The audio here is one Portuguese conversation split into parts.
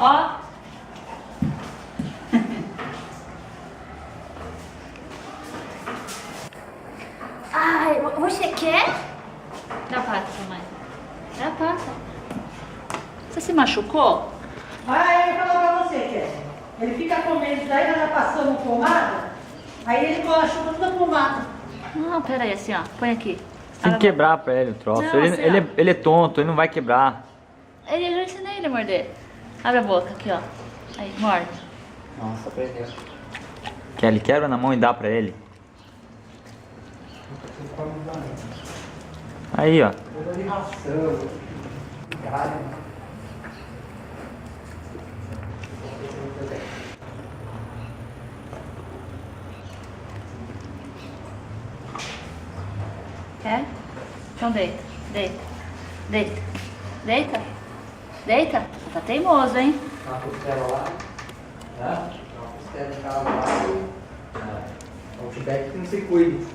Ó. Ai, você quer? Dá pata, mãe. Dá pata. Você se machucou? Vai, ele falou pra você, Kézia. Ele fica comendo, daí ela já passando pomada, aí ele machuca toda a pomada. Não, pera aí, assim, ó. Põe aqui. Tem que quebrar pra ele o troço. Não, assim, Ele é tonto, ele não vai quebrar. Eu já ensinei ele a morder. Abre a boca, aqui, ó. Aí, morde. Nossa, aprendeu. Quer, ele quebra na mão e dá pra ele. Aí, ó. Eu dou de ração, galho. Quer? Então deita. Deita. Deita. Deita. Deita. Tá teimoso, hein? Uma costela lá. Né? Uma costela em casa lá. O feedback que não se cuide.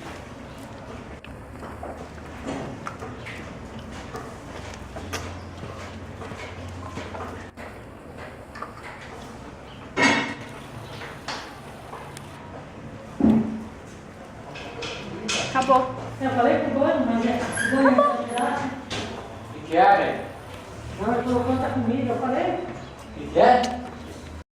Acabou. Eu falei pro dono, mas é dono não tirar. O que é, velho? Não, ele colocou outra comida, eu falei. O que é?